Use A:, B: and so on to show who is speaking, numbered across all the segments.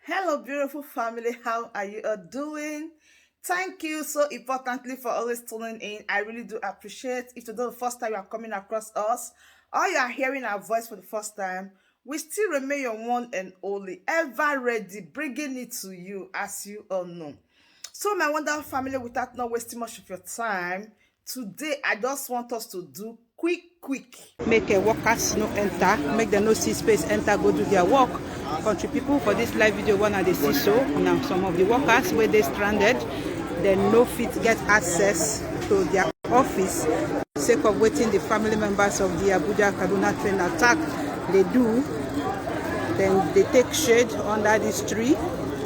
A: Hello, beautiful family. How are you all doing? Thank you so importantly for always tuning in. I really do appreciate. If today the first time you are coming across us, or you are hearing our voice for the first time, we still remain your one and only, ever ready, bringing it to you, as you all know. So, my wonderful family, without not wasting much of your time, today I just want us to do quick. Make a workers no enter, make them no see space enter, go do their work. Country people for this live video one they see so now some of the workers where they stranded, they no fit get access to their office sake of waiting the family members of the Abuja Kaduna train attack. They do, then they take shade under this tree.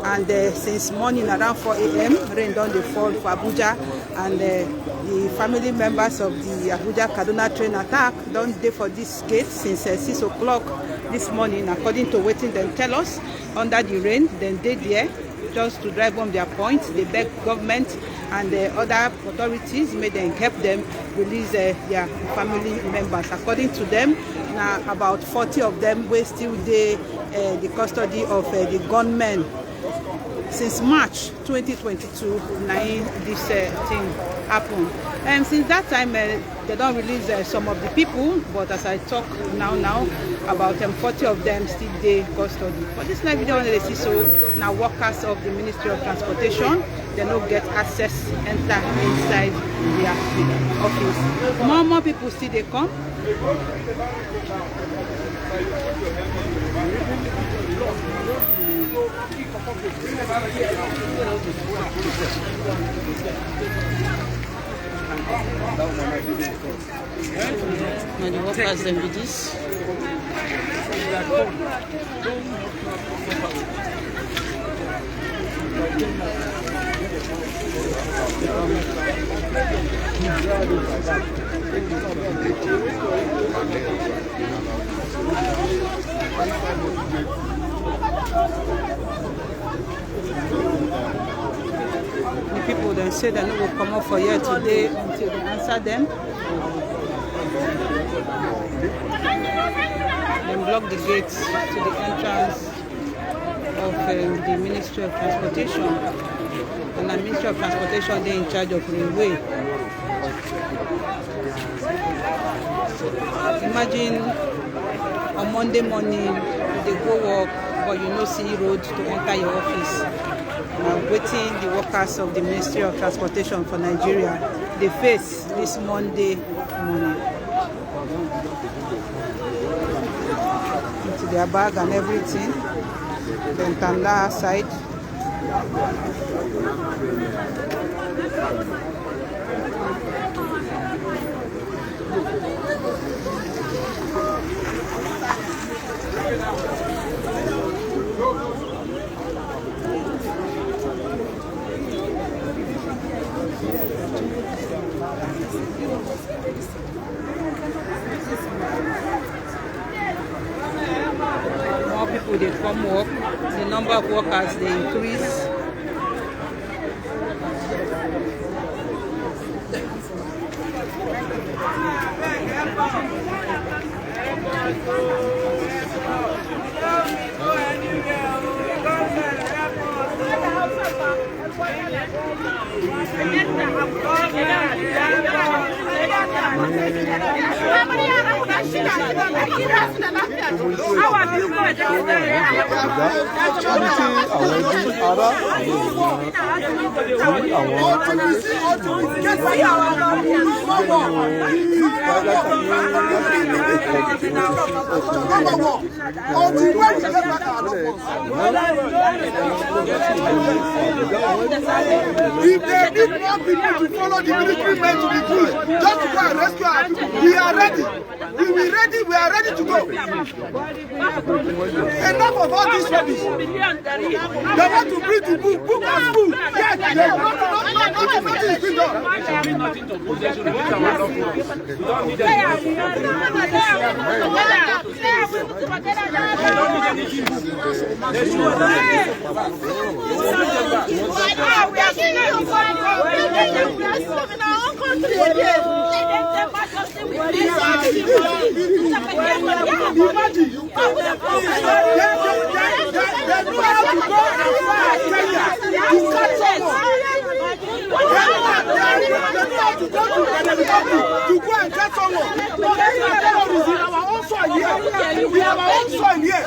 A: And since morning around 4 a.m. rain down the fall for Abuja, and the family members of the Abuja Kaduna train attack don't dey for this gate since 6 o'clock this morning, according to what them tell us. Under the rain, then they there just to drive home their point. They beg government and the other authorities may then help them release their family members. According to them, now about 40 of them were still the custody of the gunmen. Since March 2022, this thing happened. And since that time, they don't release some of the people, but as I talk now, about 40 of them still in custody. But this live video, they see so now workers of the Ministry of Transportation, they don't get access, enter inside their office. More people still they come. Now the workers them do this. The people then say they will come up for here today until they answer them. They block the gates to the entrance of the Ministry of Transportation. And the Ministry of Transportation, they're in charge of railway. Imagine on Monday morning, they go work, but you no see road to enter your office. Waiting the workers of the Ministry of Transportation for Nigeria, they face this Monday morning. Into their bag and everything. Then Tanda side. More people they come work, the number of workers they increase.
B: If they need more people to follow the military men to the bush, just to go and rescue our people, we are ready. We are ready to go. Enough of all this rubbish. They want to bring to book us food. Yes, nothing is being done. To go and get someone. We have our own son here.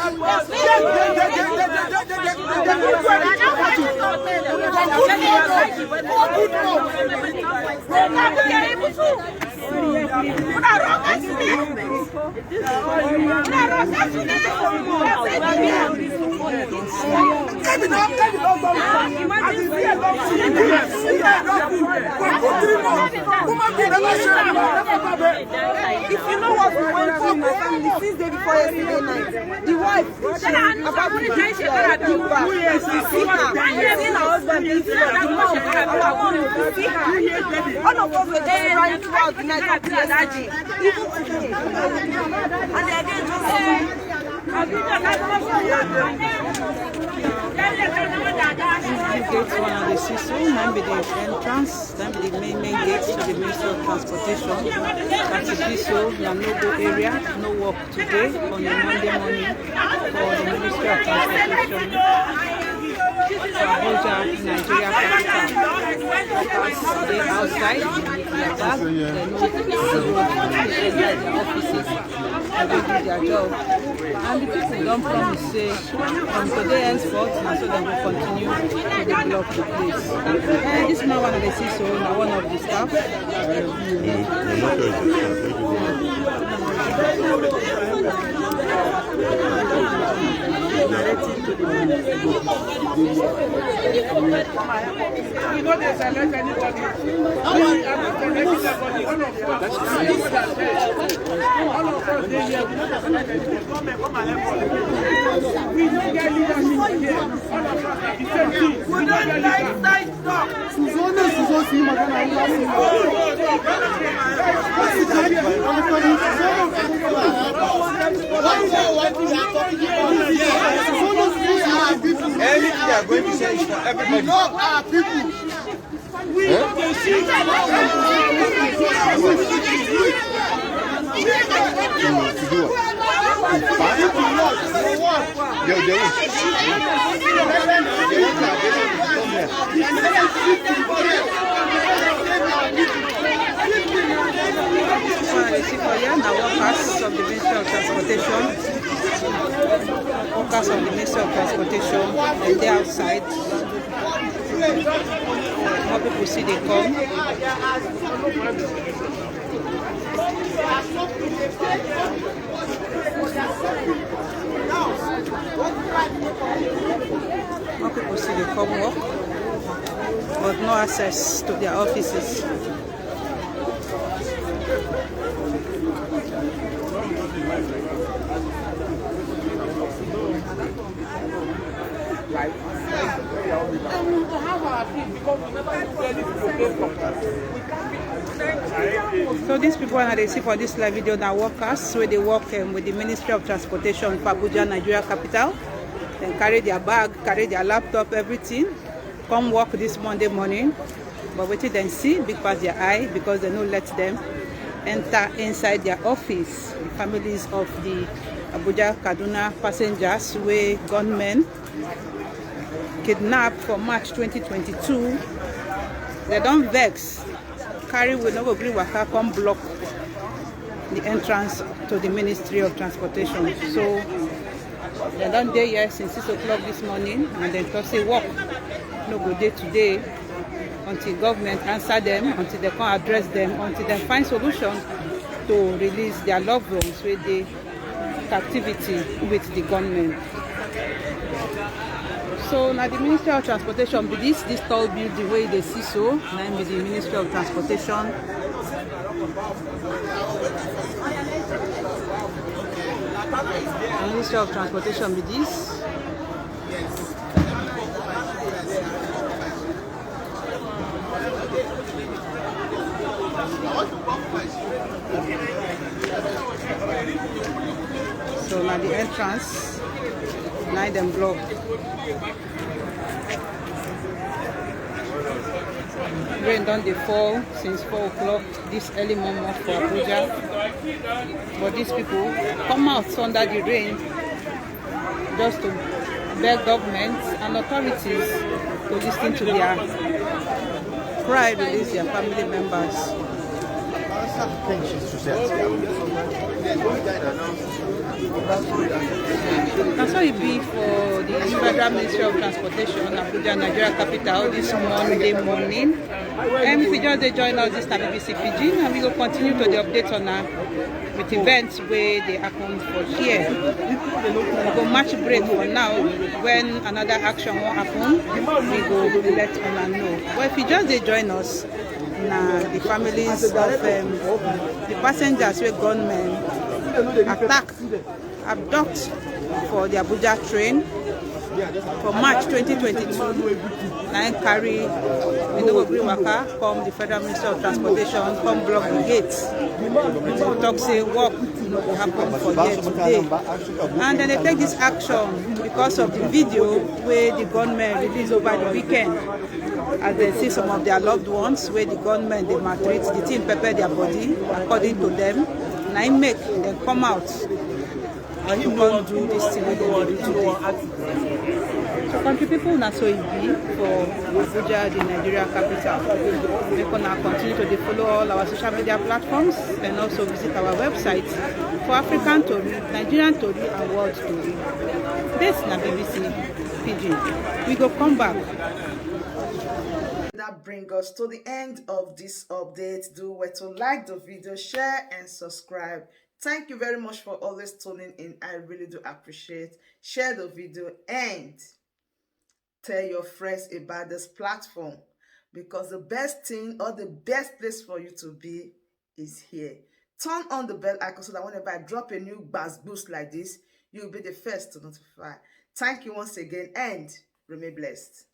C: If you know what we went through, my family, since day before yesterday night, the wife, she about to give back. See her husband, the mom, our own, see her. All of us were just crying throughout the night up to yesterday, even today. And they again just
D: Gate one of the CISO, then be the entrance, then be the main gate to the Ministry of Transportation. That's the CISO, the no-go area, no work today on a Monday morning for the Ministry of Transportation. Abuja, Nigeria capital. They outside, they are back, they know their offices, and they do their job. And the people don't promise say from today henceforth, and so they will continue to develop the place. This is not one of the CISO, not one of the staff.
B: We know they select anybody. All of us, they here. We don't get leadership here. All of us are the same thing. We don't like side talk.
E: Anything they are going to say is for everybody.
B: We love our people. We don't see
D: Workers of the Ministry of Transportation, workers of the Ministry of Transportation, and they're outside. More people see they come. More people see they come work, but no access to their offices. So these people that they see for this live video are workers where they work with the Ministry of Transportation for Abuja, Nigeria capital. Then carry their bag, carry their laptop, everything. Come work this Monday morning. But wait till then see, big pass their eye because they don't let them enter inside their office. The families of the Abuja Kaduna passengers were gunmen kidnapped for March 2022. They don't vex. Carry will not agree waka come block the entrance to the Ministry of Transportation. So they don't there here since 6 o'clock this morning, and then to say walk no go day today until government answer them, until they can address them, until they find solution to release their loved ones with the captivity with the government. So now the Ministry of Transportation be this tall building where they see so. Now be the Ministry of Transportation. The Ministry of Transportation be this. So now the entrance Now them block. Rain don't dey fall since 4 o'clock this early morning for Abuja. But these people come out under the rain just to beg government and authorities to listen to their cry, release their family members. That's how it be for the Federal Ministry of Transportation, Abuja, Nigeria capital, this Monday morning. If you just join us this time, BBC Pidgin, and we will continue to the updates on with events where they happen for here. We go match break for now. When another action will happen, we go let on know. But if you just join us, the families of the passengers where gunmen attack, abduct for the Abuja train for March 2022. Now carry Waka come the Federal Ministry of Transportation, come block the gates. People talk say work will happen for here today. And then they take this action because of the video where the gunmen released over the weekend. As they see some of their loved ones where the gunmen they maltreat, the team prepare their body according to them. And I make them come out and you can't do this thing we don't do today. So country people not so easy for Abuja, the Nigeria capital. We can continue to follow all our social media platforms and also visit our website for African story, Nigerian story and world story. This na BBC Pidgin. We go come back.
A: That brings us to the end of this update. Do well to like the video, share and subscribe. Thank you very much for always tuning in. I really do appreciate. Share the video and tell your friends about this platform, because the best thing or the best place for you to be is here. Turn on the bell icon so that whenever I drop a new boost like this, you'll be the first to notify. Thank you once again and remain blessed.